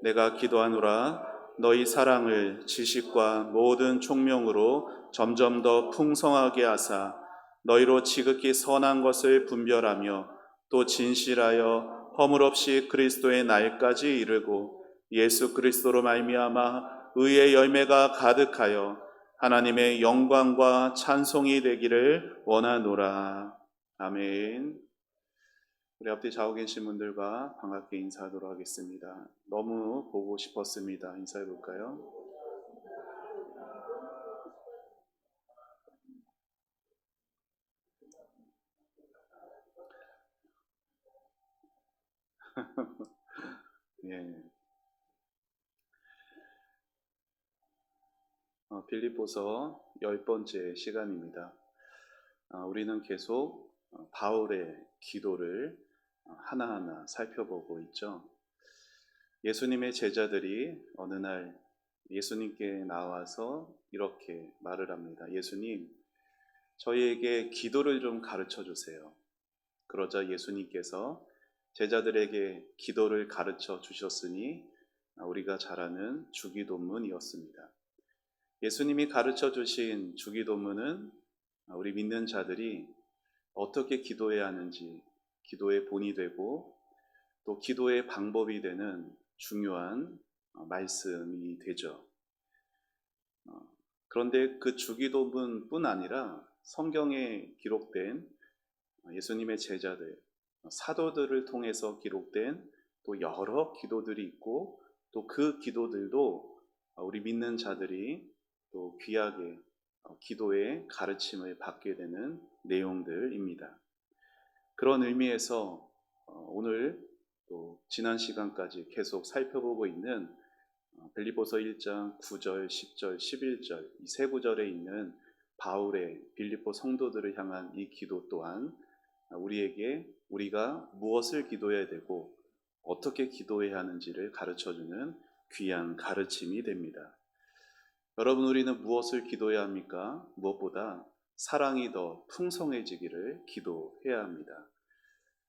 내가 기도하노라. 너희 사랑을 지식과 모든 총명으로 점점 더 풍성하게 하사 너희로 지극히 선한 것을 분별하며 또 진실하여 허물 없이 그리스도의 날까지 이르고 예수 그리스도로 말미암아 의의 열매가 가득하여 하나님의 영광과 찬송이 되기를 원하노라. 아멘. 우리 앞뒤 좌우 계신 분들과 반갑게 인사하도록 하겠습니다. 너무 보고 싶었습니다. 인사해 볼까요? 예. 빌립보서 10번째 시간입니다. 우리는 계속 바울의 기도를 하나하나 살펴보고 있죠. 예수님의 제자들이 어느 날 예수님께 나와서 이렇게 말을 합니다. 예수님, 저희에게 기도를 좀 가르쳐 주세요. 그러자 예수님께서 제자들에게 기도를 가르쳐 주셨으니 우리가 잘 아는 주기도문이었습니다. 예수님이 가르쳐 주신 주기도문은 우리 믿는 자들이 어떻게 기도해야 하는지 기도의 본이 되고 또 기도의 방법이 되는 중요한 말씀이 되죠. 그런데 그 주기도문뿐 아니라 성경에 기록된 예수님의 제자들, 사도들을 통해서 기록된 또 여러 기도들이 있고 또 그 기도들도 우리 믿는 자들이 또 귀하게 기도의 가르침을 받게 되는 내용들입니다. 그런 의미에서 오늘 또 지난 시간까지 계속 살펴보고 있는 빌립보서 1장 9절, 10절, 11절 이 세 구절에 있는 바울의 빌립보 성도들을 향한 이 기도 또한 우리에게 우리가 무엇을 기도해야 되고 어떻게 기도해야 하는지를 가르쳐주는 귀한 가르침이 됩니다. 여러분, 우리는 무엇을 기도해야 합니까? 무엇보다 사랑이 더 풍성해지기를 기도해야 합니다.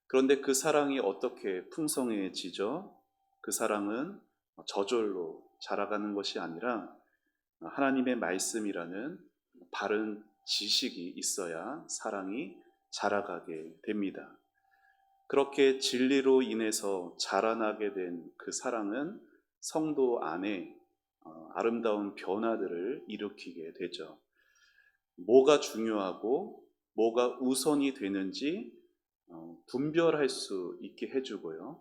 그런데 그 사랑이 어떻게 풍성해지죠? 그 사랑은 저절로 자라가는 것이 아니라 하나님의 말씀이라는 바른 지식이 있어야 사랑이 자라가게 됩니다. 그렇게 진리로 인해서 자라나게 된 그 사랑은 성도 안에 아름다운 변화들을 일으키게 되죠. 뭐가 중요하고 뭐가 우선이 되는지 분별할 수 있게 해주고요.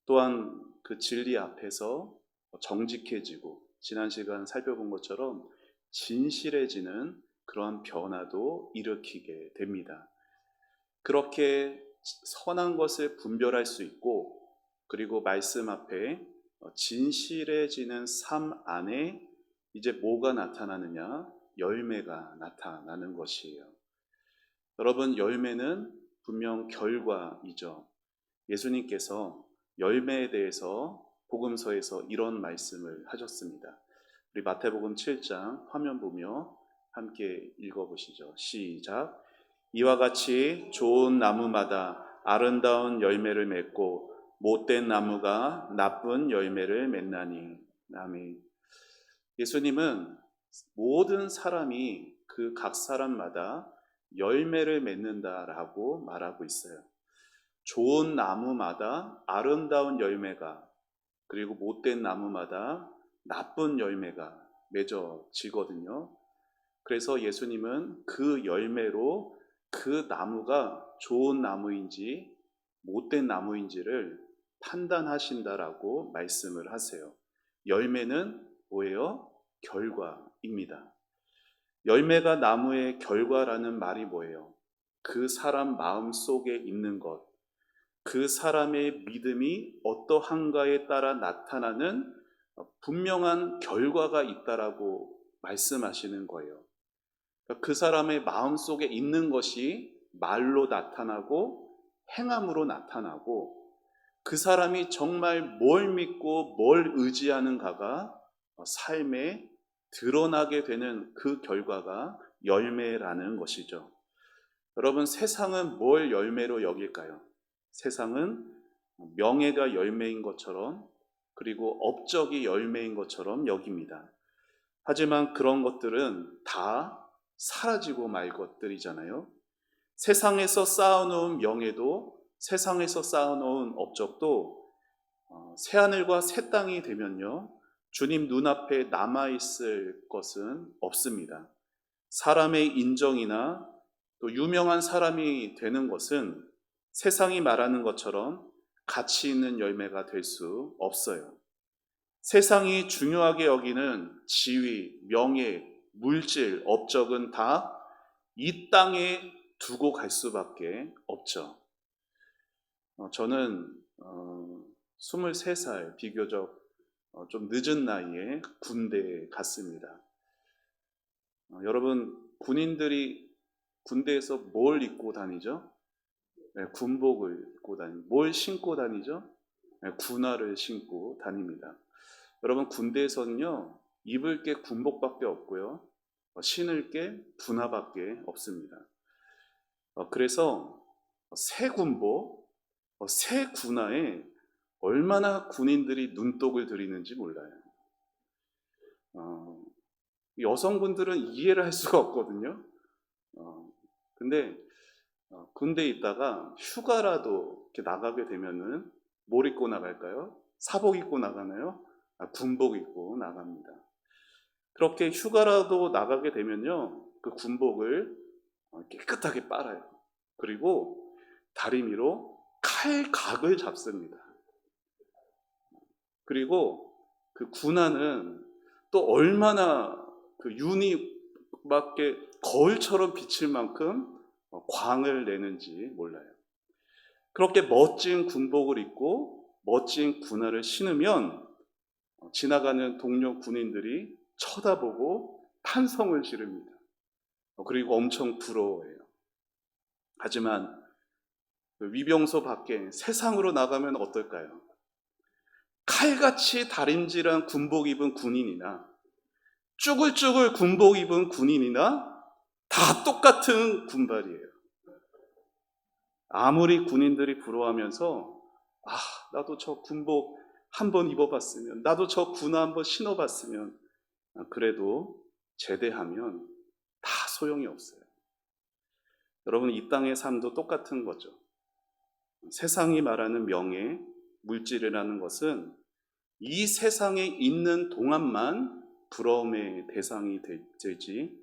또한 그 진리 앞에서 정직해지고 지난 시간 살펴본 것처럼 진실해지는 그러한 변화도 일으키게 됩니다. 그렇게 선한 것을 분별할 수 있고 그리고 말씀 앞에 진실해지는 삶 안에 이제 뭐가 나타나느냐? 열매가 나타나는 것이에요. 여러분, 열매는 분명 결과이죠. 예수님께서 열매에 대해서 복음서에서 이런 말씀을 하셨습니다. 우리 마태복음 7장 화면 보며 함께 읽어보시죠. 시작. 이와 같이 좋은 나무마다 아름다운 열매를 맺고 못된 나무가 나쁜 열매를 맺나니. 아멘. 예수님은 모든 사람이 그 각 사람마다 열매를 맺는다라고 말하고 있어요. 좋은 나무마다 아름다운 열매가 그리고 못된 나무마다 나쁜 열매가 맺어지거든요. 그래서 예수님은 그 열매로 그 나무가 좋은 나무인지 못된 나무인지를 판단하신다라고 말씀을 하세요. 열매는 뭐예요? 결과입니다. 열매가 나무의 결과라는 말이 뭐예요? 그 사람 마음 속에 있는 것, 그 사람의 믿음이 어떠한가에 따라 나타나는 분명한 결과가 있다라고 말씀하시는 거예요. 그 사람의 마음 속에 있는 것이 말로 나타나고 행함으로 나타나고 그 사람이 정말 뭘 믿고 뭘 의지하는가가 삶에 드러나게 되는 그 결과가 열매라는 것이죠. 여러분, 세상은 뭘 열매로 여길까요? 세상은 명예가 열매인 것처럼 그리고 업적이 열매인 것처럼 여깁니다. 하지만 그런 것들은 다 사라지고 말 것들이잖아요. 세상에서 쌓아놓은 명예도, 세상에서 쌓아놓은 업적도 새하늘과 새 땅이 되면요, 주님 눈앞에 남아있을 것은 없습니다. 사람의 인정이나 또 유명한 사람이 되는 것은 세상이 말하는 것처럼 가치 있는 열매가 될 수 없어요. 세상이 중요하게 여기는 지위, 명예, 물질, 업적은 다 이 땅에 두고 갈 수밖에 없죠. 저는 23살, 비교적 좀 늦은 나이에 군대에 갔습니다. 여러분, 군인들이 군대에서 뭘 입고 다니죠? 네, 군복을 입고 다닙니다. 뭘 신고 다니죠? 네, 군화를 신고 다닙니다. 여러분, 군대에서는요, 입을 게 군복밖에 없고요, 신을 게 군화밖에 없습니다. 그래서 새 군복, 새 군화에 얼마나 군인들이 눈독을 들이는지 몰라요. 여성분들은 이해를 할 수가 없거든요. 근데 군대에 있다가 휴가라도 이렇게 나가게 되면은 뭘 입고 나갈까요? 사복 입고 나가나요? 군복 입고 나갑니다. 그렇게 휴가라도 나가게 되면요, 그 군복을 깨끗하게 빨아요. 그리고 다리미로 칼각을 잡습니다. 그리고 그 군화는 또 얼마나 그 윤이 밖에 거울처럼 비칠 만큼 광을 내는지 몰라요. 그렇게 멋진 군복을 입고 멋진 군화를 신으면 지나가는 동료 군인들이 쳐다보고 탄성을 지릅니다. 그리고 엄청 부러워해요. 하지만 위병소 밖에 세상으로 나가면 어떨까요? 칼같이 다림질한 군복 입은 군인이나 쭈글쭈글 군복 입은 군인이나 다 똑같은 군발이에요. 아무리 군인들이 부러워하면서 나도 저 군복 한번 입어봤으면, 나도 저 군화 한번 신어봤으면, 그래도 제대하면 다 소용이 없어요. 여러분, 이 땅의 삶도 똑같은 거죠. 세상이 말하는 명예, 물질이라는 것은 이 세상에 있는 동안만 부러움의 대상이 되지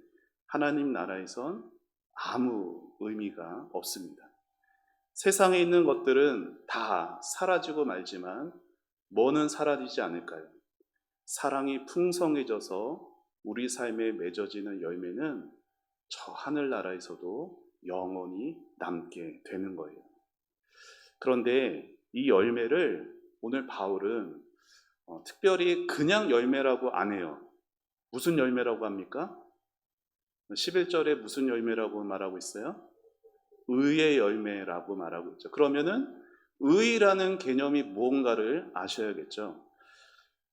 하나님 나라에선 아무 의미가 없습니다. 세상에 있는 것들은 다 사라지고 말지만 뭐는 사라지지 않을까요? 사랑이 풍성해져서 우리 삶에 맺어지는 열매는 저 하늘나라에서도 영원히 남게 되는 거예요. 그런데 이 열매를 오늘 바울은 특별히 그냥 열매라고 안 해요. 무슨 열매라고 합니까? 11절에 무슨 열매라고 말하고 있어요? 의의 열매라고 말하고 있죠. 그러면은 의라는 개념이 무언가를 아셔야겠죠.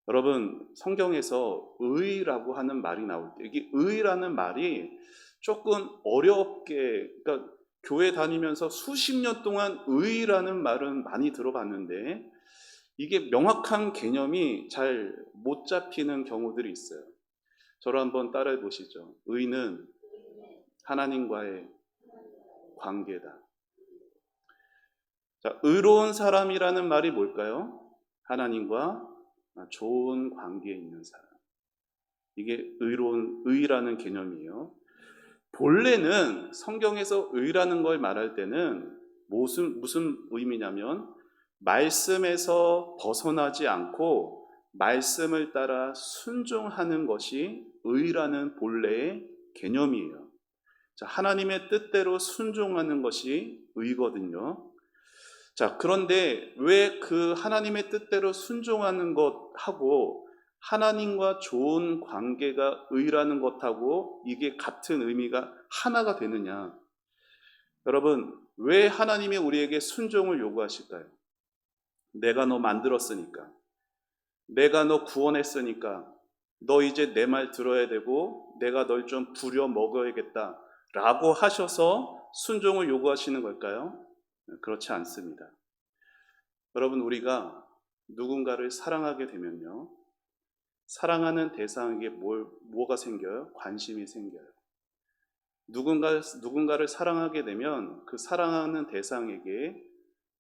여러분, 성경에서 의라고 하는 말이 나올 때, 이게 의라는 말이 조금 어렵게, 그러니까 교회 다니면서 수십 년 동안 의라는 말은 많이 들어봤는데 이게 명확한 개념이 잘 못 잡히는 경우들이 있어요. 저를 한번 따라해 보시죠. 의는 하나님과의 관계다. 자, 의로운 사람이라는 말이 뭘까요? 하나님과 좋은 관계에 있는 사람. 이게 의라는 개념이에요. 본래는 성경에서 의라는 걸 말할 때는 무슨 의미냐면 말씀에서 벗어나지 않고 말씀을 따라 순종하는 것이 의라는 본래의 개념이에요. 자, 하나님의 뜻대로 순종하는 것이 의거든요. 자, 그런데 왜 그 하나님의 뜻대로 순종하는 것하고 하나님과 좋은 관계가 의라는 것하고 이게 같은 의미가 하나가 되느냐? 여러분, 왜 하나님이 우리에게 순종을 요구하실까요? 내가 너 만들었으니까, 내가 너 구원했으니까 너 이제 내 말 들어야 되고 내가 널 좀 부려 먹어야겠다 라고 하셔서 순종을 요구하시는 걸까요? 그렇지 않습니다. 여러분, 우리가 누군가를 사랑하게 되면요, 사랑하는 대상에게 뭐가 생겨요? 관심이 생겨요. 누군가를 사랑하게 되면 그 사랑하는 대상에게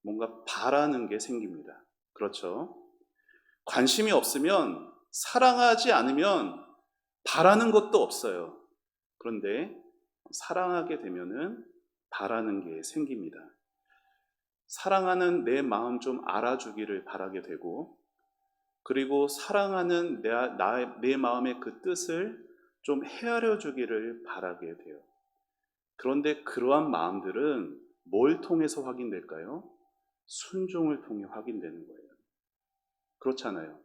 뭔가 바라는 게 생깁니다. 그렇죠? 관심이 없으면, 사랑하지 않으면 바라는 것도 없어요. 그런데 사랑하게 되면은 바라는 게 생깁니다. 사랑하는 내 마음 좀 알아주기를 바라게 되고, 그리고 사랑하는 내 마음의 그 뜻을 좀 헤아려 주기를 바라게 돼요. 그런데 그러한 마음들은 뭘 통해서 확인될까요? 순종을 통해 확인되는 거예요. 그렇잖아요.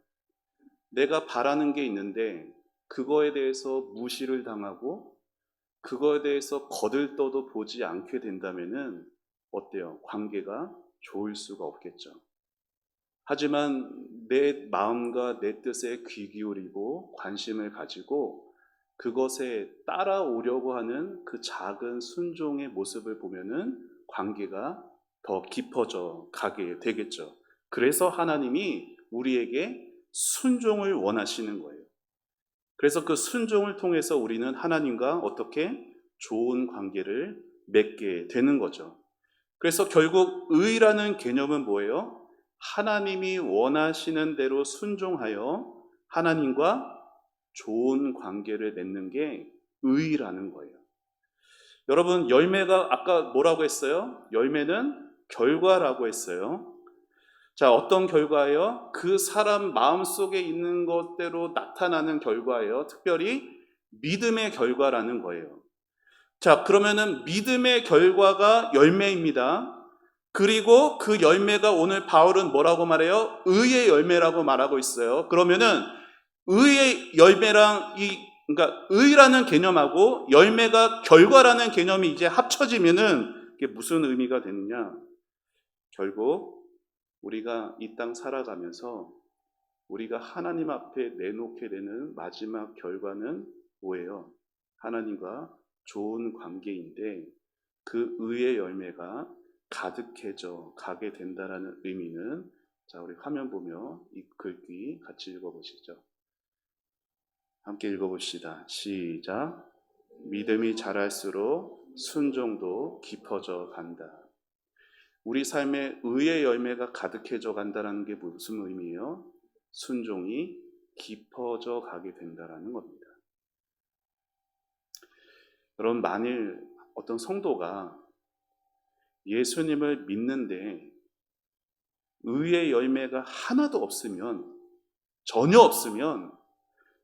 내가 바라는 게 있는데 그거에 대해서 무시를 당하고 그거에 대해서 거들떠도 보지 않게 된다면은 어때요? 관계가 좋을 수가 없겠죠. 하지만 내 마음과 내 뜻에 귀 기울이고 관심을 가지고 그것에 따라오려고 하는 그 작은 순종의 모습을 보면은 관계가 더 깊어져 가게 되겠죠. 그래서 하나님이 우리에게 순종을 원하시는 거예요. 그래서 그 순종을 통해서 우리는 하나님과 어떻게 좋은 관계를 맺게 되는 거죠. 그래서 결국 의라는 개념은 뭐예요? 하나님이 원하시는 대로 순종하여 하나님과 좋은 관계를 맺는 게 의라는 거예요. 여러분, 열매가 아까 뭐라고 했어요? 열매는 결과라고 했어요. 자, 어떤 결과예요? 그 사람 마음속에 있는 것대로 나타나는 결과예요. 특별히 믿음의 결과라는 거예요. 자, 그러면은 믿음의 결과가 열매입니다. 그리고 그 열매가 오늘 바울은 뭐라고 말해요? 의의 열매라고 말하고 있어요. 그러면은 의의 열매랑 그러니까 의라는 개념하고 열매가 결과라는 개념이 이제 합쳐지면은 이게 무슨 의미가 되느냐? 결국 우리가 이 땅 살아가면서 우리가 하나님 앞에 내놓게 되는 마지막 결과는 뭐예요? 하나님과 좋은 관계인데 그 의의 열매가 가득해져 가게 된다라는 의미는, 자, 우리 화면 보며 이 글귀 같이 읽어보시죠. 함께 읽어봅시다. 시작. 믿음이 자랄수록 순종도 깊어져 간다. 우리 삶에 의의 열매가 가득해져 간다는 게 무슨 의미예요? 순종이 깊어져 가게 된다라는 겁니다. 여러분, 만일 어떤 성도가 예수님을 믿는데 의의 열매가 하나도 없으면, 전혀 없으면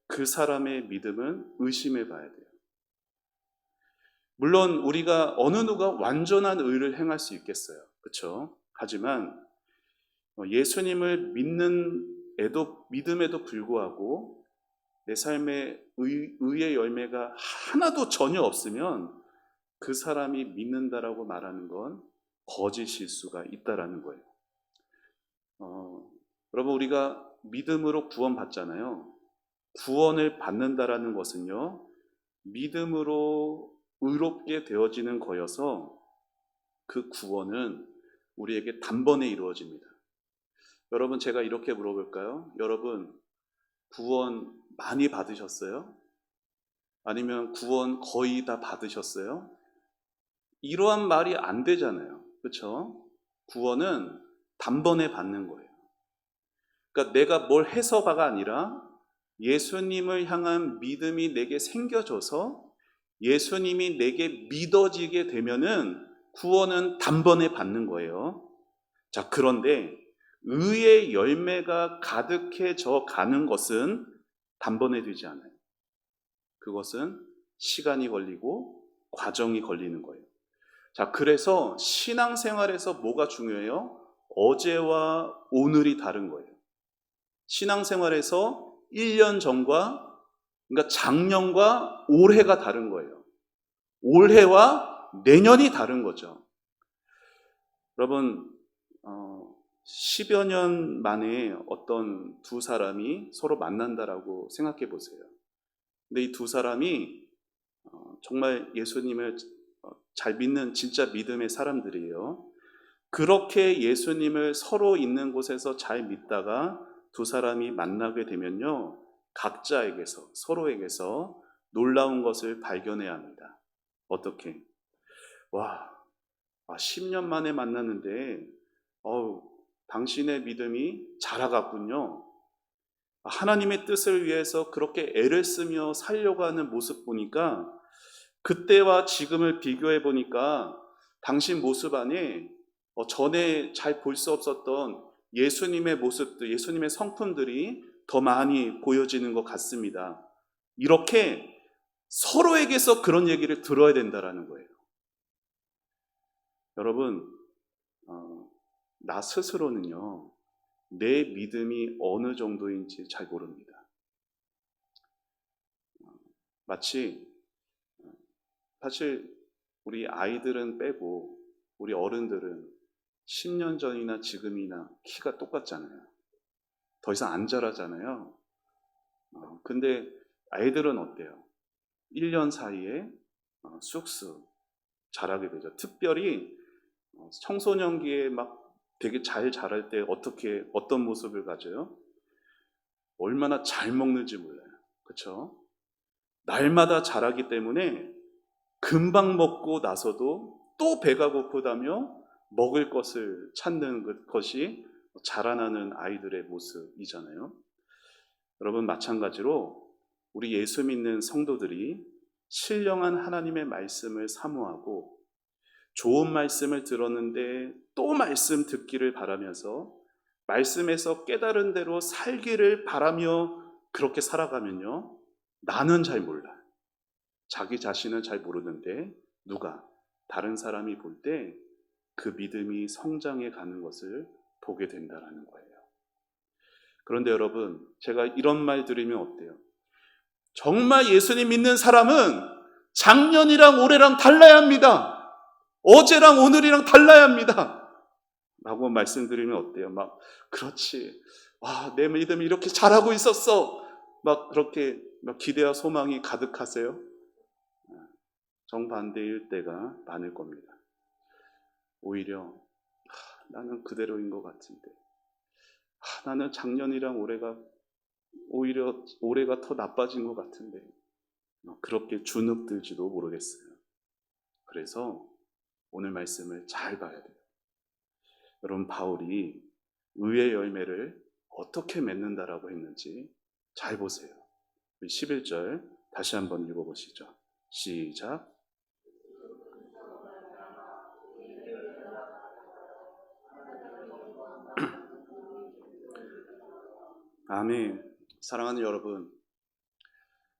그 사람의 믿음은 의심해 봐야 돼요. 물론 우리가 어느 누가 완전한 의를 행할 수 있겠어요. 그렇죠? 하지만 예수님을 믿음에도 불구하고 내 삶에 의의 열매가 하나도 전혀 없으면 그 사람이 믿는다라고 말하는 건 거짓일 수가 있다라는 거예요. 여러분, 우리가 믿음으로 구원받잖아요. 구원을 받는다라는 것은요, 믿음으로 의롭게 되어지는 거여서 그 구원은 우리에게 단번에 이루어집니다. 여러분, 제가 이렇게 물어볼까요? 여러분, 구원 많이 받으셨어요? 아니면 구원 거의 다 받으셨어요? 이러한 말이 안 되잖아요. 그렇죠? 구원은 단번에 받는 거예요. 그러니까 내가 뭘 해서가 아니라 예수님을 향한 믿음이 내게 생겨져서 예수님이 내게 믿어지게 되면은 구원은 단번에 받는 거예요. 자, 그런데 의의 열매가 가득해져 가는 것은 단번에 되지 않아요. 그것은 시간이 걸리고 과정이 걸리는 거예요. 자, 그래서 신앙생활에서 뭐가 중요해요? 어제와 오늘이 다른 거예요. 신앙생활에서 1년 전과, 그러니까 작년과 올해가 다른 거예요. 올해와 내년이 다른 거죠. 여러분, 10여 년 만에 어떤 두 사람이 서로 만난다라고 생각해 보세요. 근데 이 두 사람이 정말 예수님을 잘 믿는 진짜 믿음의 사람들이에요. 그렇게 예수님을 서로 있는 곳에서 잘 믿다가 두 사람이 만나게 되면요, 각자에게서, 서로에게서 놀라운 것을 발견해야 합니다. 어떻게? 와, 10년 만에 만났는데 당신의 믿음이 자라갔군요. 하나님의 뜻을 위해서 그렇게 애를 쓰며 살려고 하는 모습 보니까, 그때와 지금을 비교해 보니까 당신 모습 안에 전에 잘 볼 수 없었던 예수님의 모습들, 예수님의 성품들이 더 많이 보여지는 것 같습니다. 이렇게 서로에게서 그런 얘기를 들어야 된다는 거예요. 여러분, 나 스스로는요, 내 믿음이 어느 정도인지 잘 모릅니다. 마치 사실 우리 아이들은 빼고 우리 어른들은 10년 전이나 지금이나 키가 똑같잖아요. 더 이상 안 자라잖아요. 근데 아이들은 어때요? 1년 사이에 쑥쑥 자라게 되죠. 특별히 청소년기에 막 되게 잘 자랄 때 어떤 모습을 가져요? 얼마나 잘 먹는지 몰라요. 그렇죠? 날마다 자라기 때문에 금방 먹고 나서도 또 배가 고프다며 먹을 것을 찾는 것이 자라나는 아이들의 모습이잖아요. 여러분, 마찬가지로 우리 예수 믿는 성도들이 신령한 하나님의 말씀을 사모하고 좋은 말씀을 들었는데 또 말씀 듣기를 바라면서 말씀에서 깨달은 대로 살기를 바라며 그렇게 살아가면요, 나는 잘 몰라요. 자기 자신은 잘 모르는데 다른 사람이 볼 때 그 믿음이 성장해 가는 것을 보게 된다는 거예요. 그런데 여러분, 제가 이런 말 들으면 어때요? 정말 예수님 믿는 사람은 작년이랑 올해랑 달라야 합니다. 어제랑 오늘이랑 달라야 합니다. 라고 말씀드리면 어때요? 그렇지. 내 믿음이 이렇게 잘하고 있었어. 그렇게 기대와 소망이 가득하세요? 정반대일 때가 많을 겁니다. 오히려 나는 그대로인 것 같은데, 나는 작년이랑 오히려 올해가 더 나빠진 것 같은데, 그렇게 주눅들지도 모르겠어요. 그래서 오늘 말씀을 잘 봐야 돼요. 여러분, 바울이 의의 열매를 어떻게 맺는다라고 했는지 잘 보세요. 11절 다시 한번 읽어보시죠. 시작. 아멘. 사랑하는 여러분,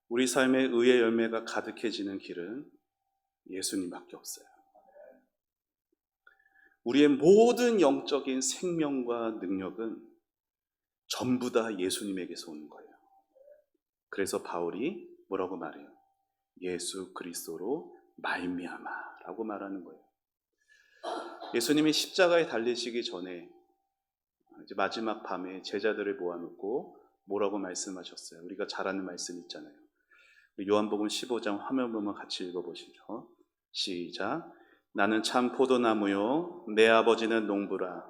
우리 삶의 의의 열매가 가득해지는 길은 예수님밖에 없어요. 우리의 모든 영적인 생명과 능력은 전부 다 예수님에게서 오는 거예요. 그래서 바울이 뭐라고 말해요? 예수 그리스도로 말미암아라고 말하는 거예요. 예수님이 십자가에 달리시기 전에 이제 마지막 밤에 제자들을 모아놓고 뭐라고 말씀하셨어요? 우리가 잘 아는 말씀 있잖아요. 요한복음 15장 화면 보면 같이 읽어보시죠. 시작. 나는 참 포도나무요 내 아버지는 농부라.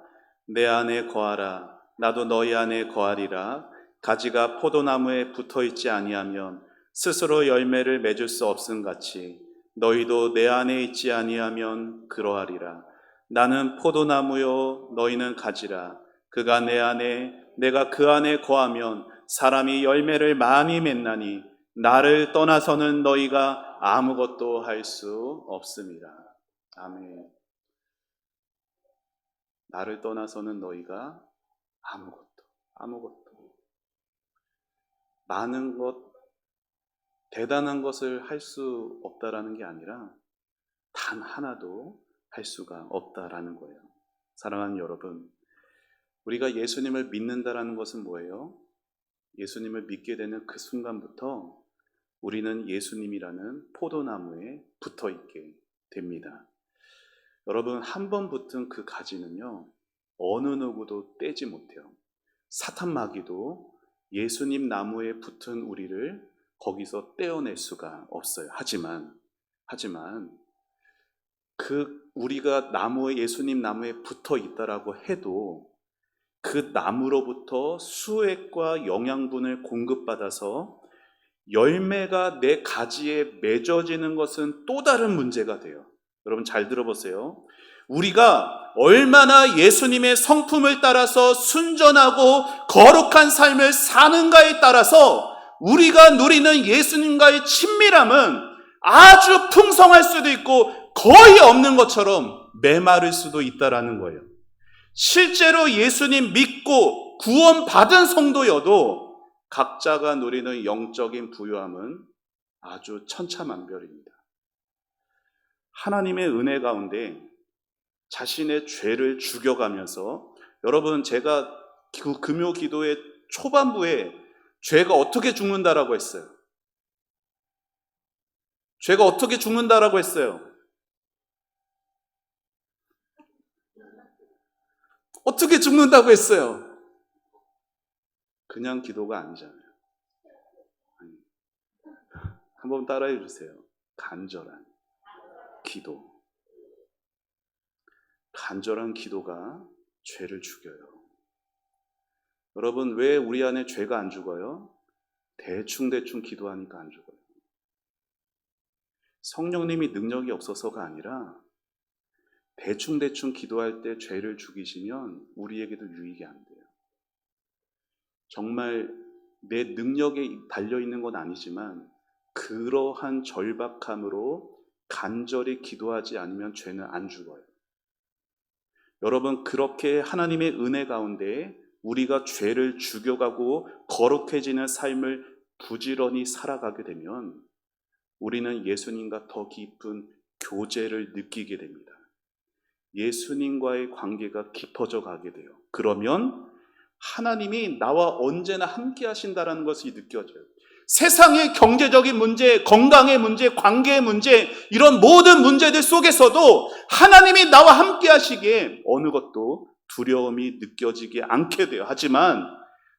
내 안에 거하라. 나도 너희 안에 거하리라. 가지가 포도나무에 붙어있지 아니하면 스스로 열매를 맺을 수 없음같이 너희도 내 안에 있지 아니하면 그러하리라. 나는 포도나무요 너희는 가지라. 그가 내 안에 내가 그 안에 거하면 사람이 열매를 많이 맺나니 나를 떠나서는 너희가 아무것도 할 수 없습니다. 아멘. 나를 떠나서는 너희가 아무것도 많은 것, 대단한 것을 할 수 없다라는 게 아니라 단 하나도 할 수가 없다라는 거예요. 사랑하는 여러분, 우리가 예수님을 믿는다라는 것은 뭐예요? 예수님을 믿게 되는 그 순간부터 우리는 예수님이라는 포도나무에 붙어 있게 됩니다. 여러분, 한 번 붙은 그 가지는요, 어느 누구도 떼지 못해요. 사탄 마귀도 예수님 나무에 붙은 우리를 거기서 떼어낼 수가 없어요. 하지만 우리가 예수님 나무에 붙어 있다라고 해도 그 나무로부터 수액과 영양분을 공급받아서 열매가 내 가지에 맺어지는 것은 또 다른 문제가 돼요. 여러분 잘 들어보세요. 우리가 얼마나 예수님의 성품을 따라서 순전하고 거룩한 삶을 사는가에 따라서 우리가 누리는 예수님과의 친밀함은 아주 풍성할 수도 있고 거의 없는 것처럼 메마를 수도 있다라는 거예요. 실제로 예수님 믿고 구원받은 성도여도 각자가 누리는 영적인 부유함은 아주 천차만별입니다. 하나님의 은혜 가운데 자신의 죄를 죽여가면서, 여러분 제가 그 금요 기도의 초반부에 죄가 어떻게 죽는다라고 했어요. 죄가 어떻게 죽는다라고 했어요. 어떻게 죽는다고 했어요. 그냥 기도가 아니잖아요. 한번 따라해 주세요. 간절한 기도. 간절한 기도가 죄를 죽여요. 여러분 왜 우리 안에 죄가 안 죽어요? 대충 기도하니까 안 죽어요. 성령님이 능력이 없어서가 아니라 대충 기도할 때 죄를 죽이시면 우리에게도 유익이 안 돼요. 정말 내 능력에 달려있는 건 아니지만 그러한 절박함으로 간절히 기도하지 않으면 죄는 안 죽어요. 여러분 그렇게 하나님의 은혜 가운데 우리가 죄를 죽여가고 거룩해지는 삶을 부지런히 살아가게 되면 우리는 예수님과 더 깊은 교제를 느끼게 됩니다. 예수님과의 관계가 깊어져 가게 돼요. 그러면 하나님이 나와 언제나 함께 하신다는 것이 느껴져요. 세상의 경제적인 문제, 건강의 문제, 관계의 문제, 이런 모든 문제들 속에서도 하나님이 나와 함께 하시기에 어느 것도 두려움이 느껴지지 않게 돼요. 하지만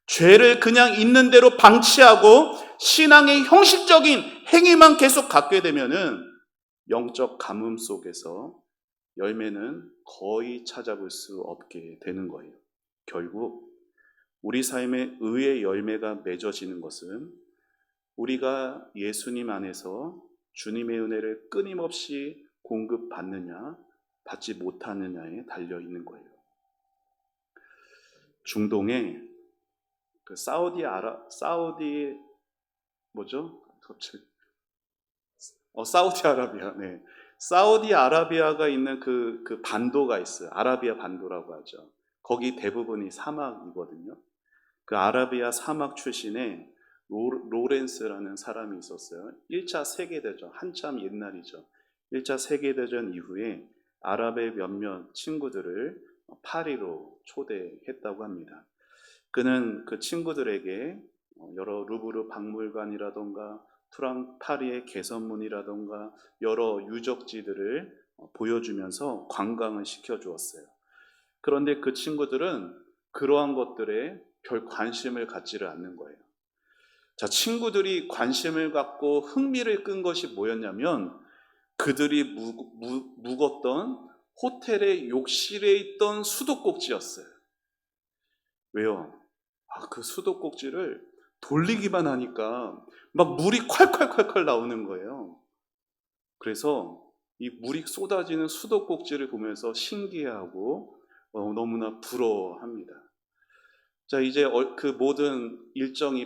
죄를 그냥 있는 대로 방치하고 신앙의 형식적인 행위만 계속 갖게 되면은 영적 가뭄 속에서 열매는 거의 찾아볼 수 없게 되는 거예요. 결국 우리 삶에 의의 열매가 맺어지는 것은 우리가 예수님 안에서 주님의 은혜를 끊임없이 공급받느냐 받지 못하느냐에 달려 있는 거예요. 중동에 그 사우디아라비아, 네. 사우디아라비아가 있는 그 반도가 있어요. 아라비아 반도라고 하죠. 거기 대부분이 사막이거든요. 그 아라비아 사막 출신의 로렌스라는 사람이 있었어요. 1차 세계대전, 한참 옛날이죠. 1차 세계대전 이후에 아랍의 몇몇 친구들을 파리로 초대했다고 합니다. 그는 그 친구들에게 여러 루브르 박물관이라던가 파리의 개선문이라던가 여러 유적지들을 보여주면서 관광을 시켜주었어요. 그런데 그 친구들은 그러한 것들에 별 관심을 갖지를 않는 거예요. 자, 친구들이 관심을 갖고 흥미를 끈 것이 뭐였냐면 그들이 묵었던 호텔의 욕실에 있던 수도꼭지였어요. 왜요? 그 수도꼭지를 돌리기만 하니까 막 물이 콸콸콸콸 나오는 거예요. 그래서 이 물이 쏟아지는 수도꼭지를 보면서 신기해하고 너무나 부러워합니다. 자, 이제 그 모든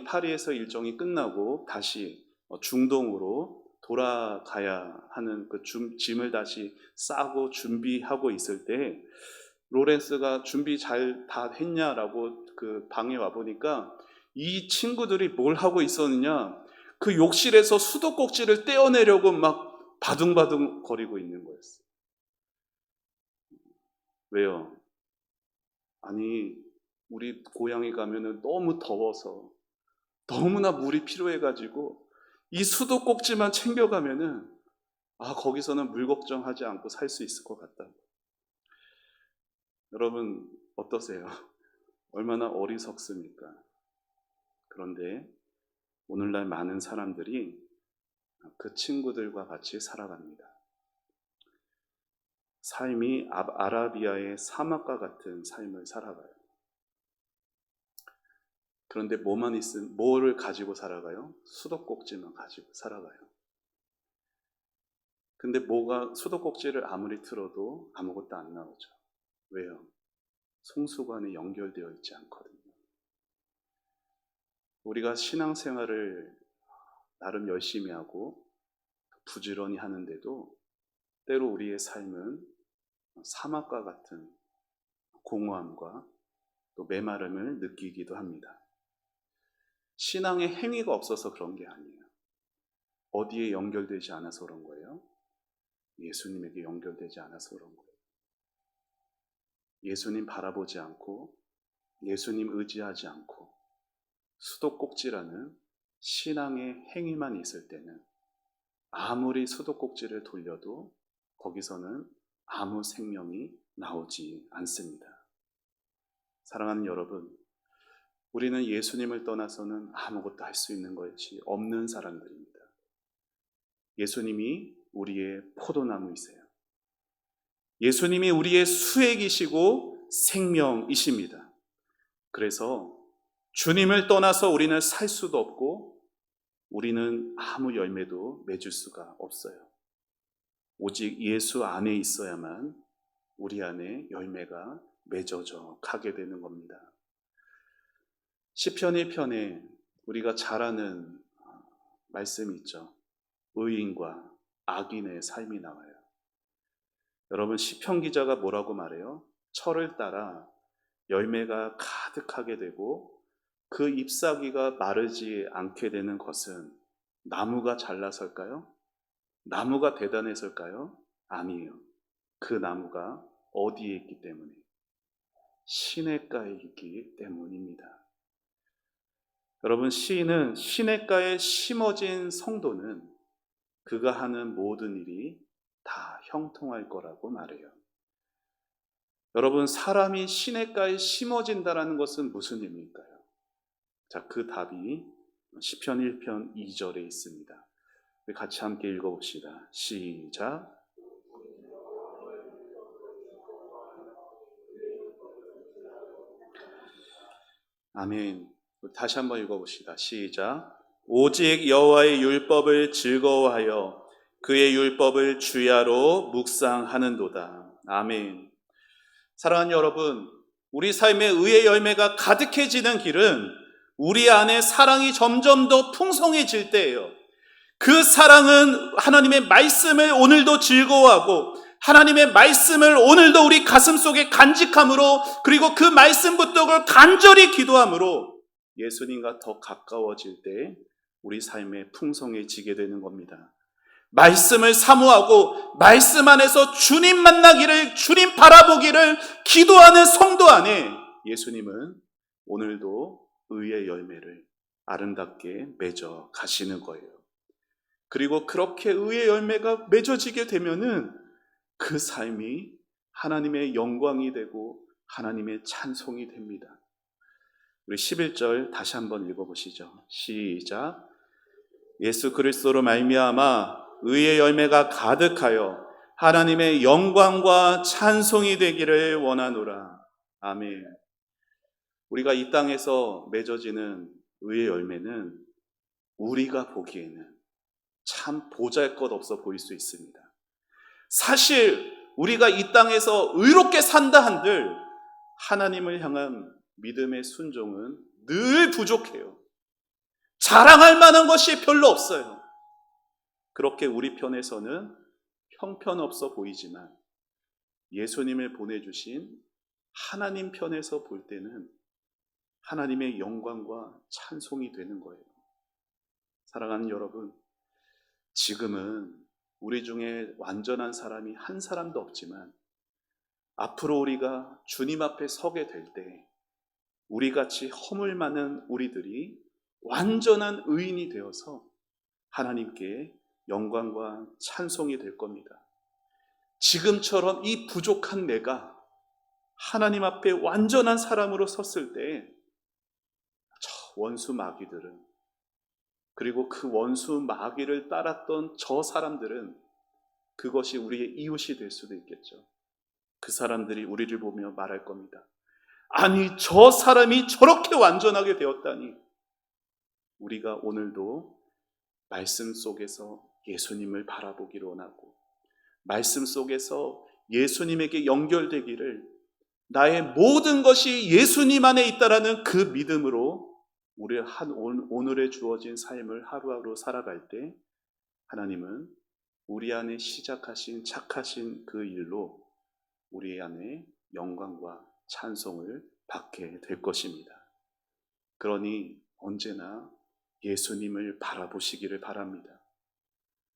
파리에서 일정이 끝나고 다시 중동으로 돌아가야 하는 그 짐을 다시 싸고 준비하고 있을 때 로렌스가 준비 잘 다 했냐라고 그 방에 와 보니까 이 친구들이 뭘 하고 있었느냐, 그 욕실에서 수도꼭지를 떼어내려고 막 바둥바둥 거리고 있는 거였어요. 왜요? 아니, 우리 고향에 가면은 너무 더워서 너무나 물이 필요해가지고 이 수도꼭지만 챙겨가면은 거기서는 물 걱정하지 않고 살 수 있을 것 같다. 여러분 어떠세요? 얼마나 어리석습니까? 그런데 오늘날 많은 사람들이 그 친구들과 같이 살아갑니다. 삶이 아라비아의 사막과 같은 삶을 살아가요. 그런데 뭐를 가지고 살아가요? 수도꼭지만 가지고 살아가요. 근데 수도꼭지를 아무리 틀어도 아무것도 안 나오죠. 왜요? 송수관에 연결되어 있지 않거든요. 우리가 신앙생활을 나름 열심히 하고 부지런히 하는데도 때로 우리의 삶은 사막과 같은 공허함과 또 메마름을 느끼기도 합니다. 신앙의 행위가 없어서 그런 게 아니에요. 어디에 연결되지 않아서 그런 거예요? 예수님에게 연결되지 않아서 그런 거예요. 예수님 바라보지 않고 예수님 의지하지 않고 수도꼭지라는 신앙의 행위만 있을 때는 아무리 수도꼭지를 돌려도 거기서는 아무 생명이 나오지 않습니다. 사랑하는 여러분, 우리는 예수님을 떠나서는 아무것도 할 수 있는 것이 없는 사람들입니다. 예수님이 우리의 포도나무이세요. 예수님이 우리의 수액이시고 생명이십니다. 그래서 주님을 떠나서 우리는 살 수도 없고 우리는 아무 열매도 맺을 수가 없어요. 오직 예수 안에 있어야만 우리 안에 열매가 맺어져 가게 되는 겁니다. 시편 1편에 우리가 잘 아는 말씀이 있죠. 의인과 악인의 삶이 나와요. 여러분, 시편 기자가 뭐라고 말해요? 철을 따라 열매가 가득하게 되고 그 잎사귀가 마르지 않게 되는 것은 나무가 잘나서일까요? 나무가 대단해서일까요? 아니에요. 그 나무가 어디에 있기 때문에? 시냇가에 있기 때문입니다. 여러분, 시냇가에 심어진 성도는 그가 하는 모든 일이 다 형통할 거라고 말해요. 여러분, 사람이 시냇가에 심어진다는 것은 무슨 의미일까요? 자, 그 답이 시편 1편 2절에 있습니다. 같이 함께 읽어봅시다. 시작. 아멘. 다시 한번 읽어봅시다. 시작. 오직 여호와의 율법을 즐거워하여 그의 율법을 주야로 묵상하는도다. 아멘. 사랑하는 여러분, 우리 삶에 의의 열매가 가득해지는 길은 우리 안에 사랑이 점점 더 풍성해질 때예요. 그 사랑은 하나님의 말씀을 오늘도 즐거워하고 하나님의 말씀을 오늘도 우리 가슴 속에 간직함으로, 그리고 그 말씀 붙들고 간절히 기도함으로 예수님과 더 가까워질 때 우리 삶에 풍성해지게 되는 겁니다. 말씀을 사모하고 말씀 안에서 주님 만나기를, 주님 바라보기를 기도하는 성도 안에 예수님은 오늘도 의의 열매를 아름답게 맺어 가시는 거예요. 그리고 그렇게 의의 열매가 맺어지게 되면은 그 삶이 하나님의 영광이 되고 하나님의 찬송이 됩니다. 우리 11절 다시 한번 읽어보시죠. 시작. 예수 그리스도로 말미암아 의의 열매가 가득하여 하나님의 영광과 찬송이 되기를 원하노라. 아멘. 우리가 이 땅에서 맺어지는 의의 열매는 우리가 보기에는 참 보잘것없어 보일 수 있습니다. 사실 우리가 이 땅에서 의롭게 산다 한들 하나님을 향한 믿음의 순종은 늘 부족해요. 자랑할 만한 것이 별로 없어요. 그렇게 우리 편에서는 형편없어 보이지만 예수님을 보내주신 하나님 편에서 볼 때는 하나님의 영광과 찬송이 되는 거예요. 사랑하는 여러분, 지금은 우리 중에 완전한 사람이 한 사람도 없지만 앞으로 우리가 주님 앞에 서게 될 때 우리같이 허물 많은 우리들이 완전한 의인이 되어서 하나님께 영광과 찬송이 될 겁니다. 지금처럼 이 부족한 내가 하나님 앞에 완전한 사람으로 섰을 때 저 원수 마귀들은, 그리고 그 원수 마귀를 따랐던 저 사람들은 그것이 우리의 이웃이 될 수도 있겠죠. 그 사람들이 우리를 보며 말할 겁니다. 아니, 저 사람이 저렇게 완전하게 되었다니. 우리가 오늘도 말씀 속에서 예수님을 바라보기를 원하고, 말씀 속에서 예수님에게 연결되기를, 나의 모든 것이 예수님 안에 있다라는 그 믿음으로 우리 오늘에 주어진 삶을 하루하루 살아갈 때, 하나님은 우리 안에 시작하신 착하신 그 일로 우리 안에 영광과 찬송을 받게 될 것입니다. 그러니 언제나 예수님을 바라보시기를 바랍니다.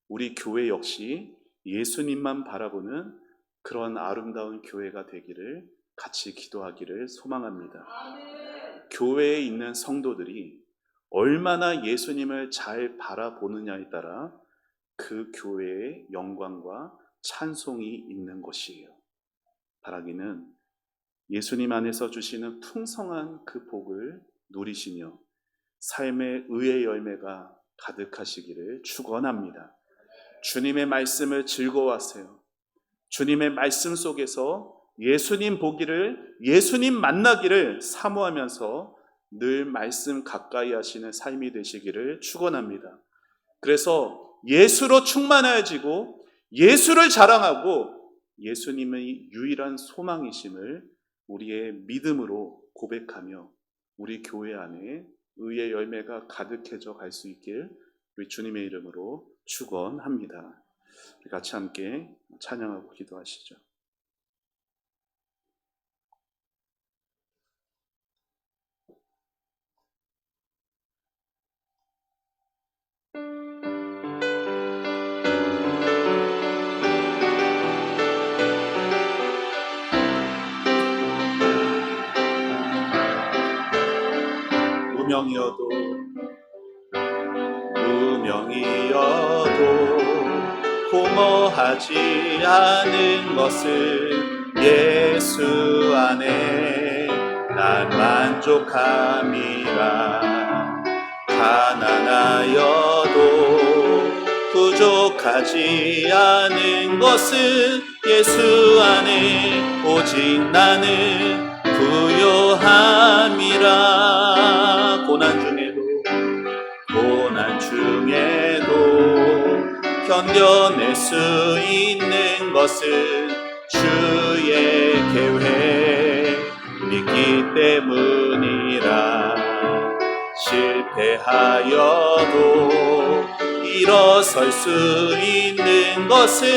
우리 교회 역시 예수님만 바라보는 그런 아름다운 교회가 되기를 같이 기도하기를 소망합니다. 교회에 있는 성도들이 얼마나 예수님을 잘 바라보느냐에 따라 그 교회의 영광과 찬송이 있는 것이에요. 바라기는 예수님 안에서 주시는 풍성한 그 복을 누리시며 삶의 의의 열매가 가득하시기를 축원합니다. 주님의 말씀을 즐거워하세요. 주님의 말씀 속에서 예수님 보기를, 예수님 만나기를 사모하면서 늘 말씀 가까이 하시는 삶이 되시기를 축원합니다. 그래서 예수로 충만해지고 예수를 자랑하고 예수님의 유일한 소망이심을 우리의 믿음으로 고백하며 우리 교회 안에 의의 열매가 가득해져 갈 수 있길 우리 주님의 이름으로 축원합니다. 같이 함께 찬양하고 기도하시죠. 무명이어도 공허하지 않은 것은 예수 안에 난 만족함이라. 가난하여도 부족하지 않은 것은 예수 안에 오직 나는 부요함이라. 고난 중에도 견뎌낼 수 있는 것은 주의 계획 믿기 때문이라. 실패하여도 일어설 수 있는 것은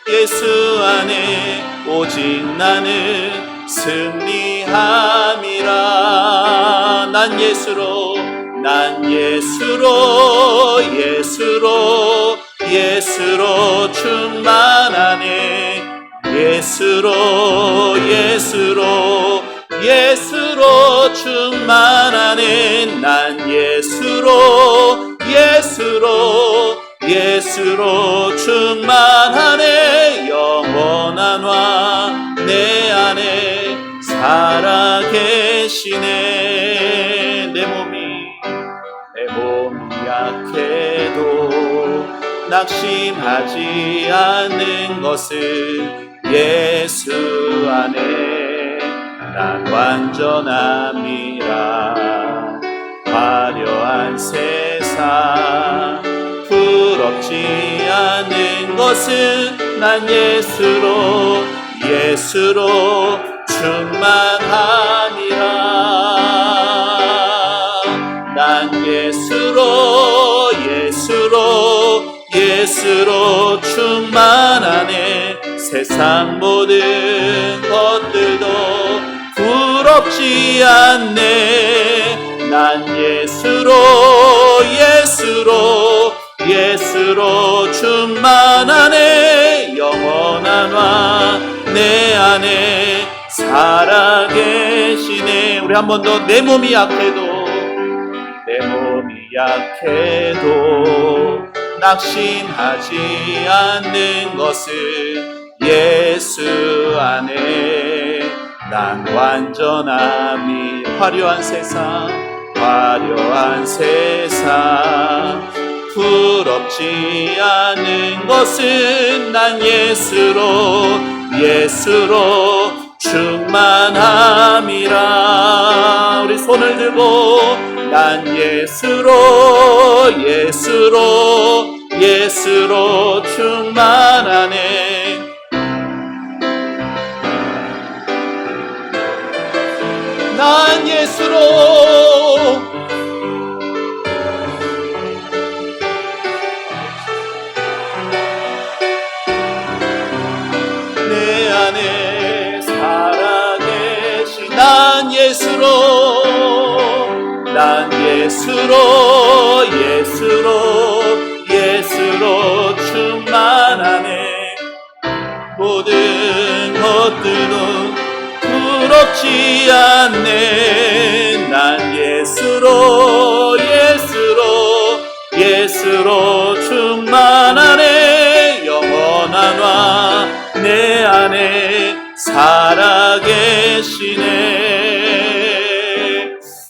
예수 안에 오직 나는 승리함이라. 난 예수로 충만하네. 예수로 충만하네. 난 예수로 충만하네. 영원한 왕 내 안에 살아계시네. 내 몸이 약해도 낙심하지 않는 것은 예수 안에 난 완전함이라. 화려한 세상 부럽지 않은 것은 난 예수로 충만함이라. 난 예수로 충만하네. 세상 모든 것들도 부럽지 않네. 난 예수로 충만하네. 영원한 왕 내 안에 살아계시네. 우리 한 번 더. 내 몸이 약해도 낙심하지 않는 것은 예수 안에 난 완전함이. 화려한 세상 부럽지 않은 것은 난 예수로 예수로 충만함이라. 우리 손을 들고 난 예수로 충만하네. 난 예수로 내 안에 살아계신 난 예수로 충만하네. 모든 것들은 부럽지 않네. 난 예수로 충만하네. 영원한 왕 내 안에 살아계시네.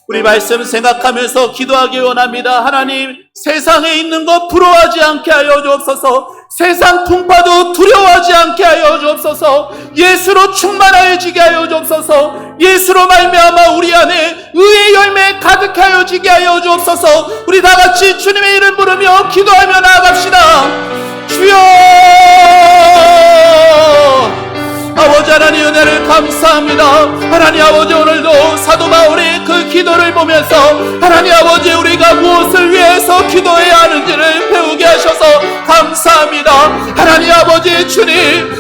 우리 말씀 생각하면서 기도하기 원합니다. 하나님, 세상에 있는 것 부러워하지 않게 하여 주옵소서. 세상 풍파도 두려워하지 않게 하여 주옵소서. 예수로 충만하여지게 하여 주옵소서. 예수로 말미암아 우리 안에 의의 열매 가득하여 지게 하여 주옵소서. 우리 다같이 주님의 이름 부르며 기도하며 나아갑시다. 주여, 아버지 하나님 은혜를 감사합니다. 하나님 아버지, 오늘도 사도 바울의 그 기도를 보면서 하나님 아버지, 우리가 무엇을 위해서 기도해야 하는지를 배우게 하셔서 감사합니다. 하나님 아버지, 주님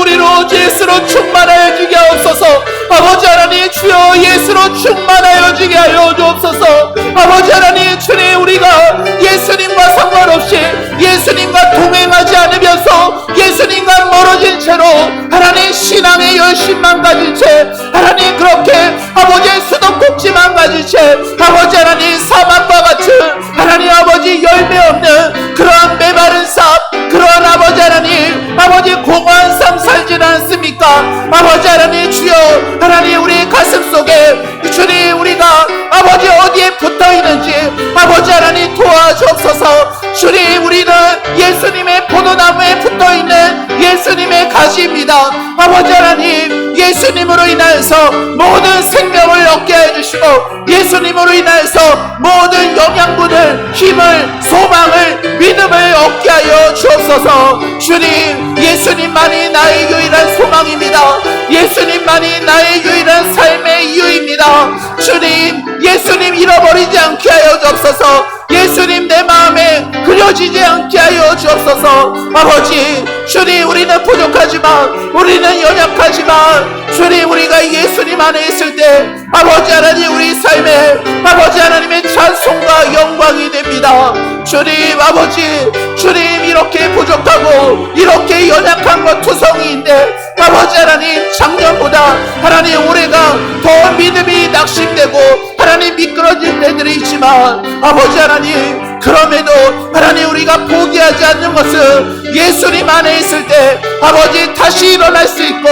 우리로 예수로 충만하여지게 하옵소서. 아버지 하나님, 주여 예수로 충만하여지게 하여 주옵소서. 아버지 하나님, 주님, 우리가 예수님과 상관없이 예수님과 동행하지 않으면서 예수님과 멀어진 채로 하나님 신앙의 열심만 가진 채, 하나님 그렇게 아버지의 수도꼭지만 가진 채, 아버지 하나님 사막과 같은 하나님 아버지 열매 없는 그러한 메마른 삶, 그러한 아버지 하나님 아버지 공허한 삶 살지는 않습니까? 아버지 하나님, 주여 하나님, 우리 가슴 속에 주님, 우리가 아버지 어디에 붙어 있는지 아버지 하나님 도와주옵소서. 주님, 우리는 예수님의 포도나무에 붙어 있는 예수님의 가지입니다. 아버지 하나님, 예수님으로 인하여서 모든 생명을 얻게 해주시고 예수님으로 인하여서 모든 영양분을, 힘을, 소망을, 믿음을 얻게 하여 주옵소서. 주님, 예수님만이 나의 유일한 소망입니다. 예수님만이 나의 유일한 삶의 이유입니다. 주님, 예수님 잃어버리지 않게 하여 주옵소서. 예수님 내 마음에 그려지지 않게 하여 주옵소서. 아버지, 주님, 우리는 부족하지만, 우리는 연약하지만, 주님, 우리가 예수님 안에 있을 때 아버지 하나님 우리 삶에 아버지 하나님의 찬송과 영광이 됩니다. 주님, 아버지, 주님, 이렇게 부족하고 이렇게 연약한 것 투성이인데 아버지 하나님, 작년보다 하나님 올해가 더 믿음이 낙심되고 하나님 미끄러진 데들이 있지만 아버지 하나님, 그럼에도 하나님 우리가 포기하지 않는 것은 예수님 안에 있을 때 아버지 다시 일어날 수 있고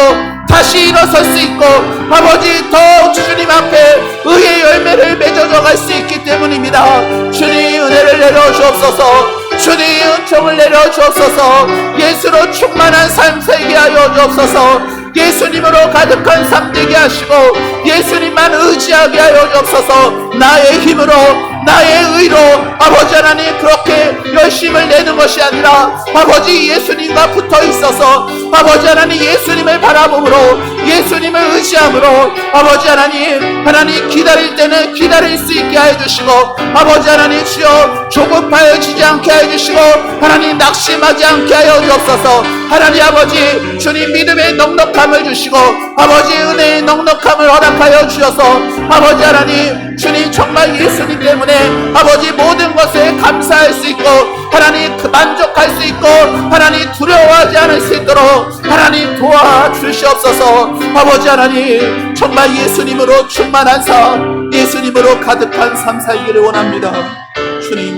다시 일어설 수 있고 아버지 더 주님 앞에 의의 열매를 맺어져 갈 수 있기 때문입니다. 주님, 은혜를 내려주옵소서. 주님, 은총을 내려주옵소서. 예수로 충만한 삶 살게 하여 주옵소서. 예수님으로 가득한 삶 되게 하시고 예수님만 의지하게 하여 주옵소서. 나의 힘으로, 나의 의로 아버지 하나님 그렇게 열심을 내는 것이 아니라 아버지 예수님과 붙어 있어서 아버지 하나님 예수님을 바라봄으로, 예수님을 의지함으로 아버지 하나님 기다릴 때는 기다릴 수 있게 하여 주시고 아버지 하나님, 주여 조급하여지지 않게 하여 주시고 하나님 낙심하지 않게 하여 주옵소서. 하나님 아버지, 주님 믿음의 넉넉함을 주시고 아버지 은혜의 넉넉함을 허락하여 주셔서 아버지 하나님, 주님 정말 예수님 때문에 아버지 모든 것에 감사할 수 있고 하나님 만족할 수 있고 하나님 두려워하지 않을 수 있도록 하나님 도와주시옵소서. 아버지 하나님, 정말 예수님으로 충만한 삶, 예수님으로 가득한 삶 살기를 원합니다. 주님,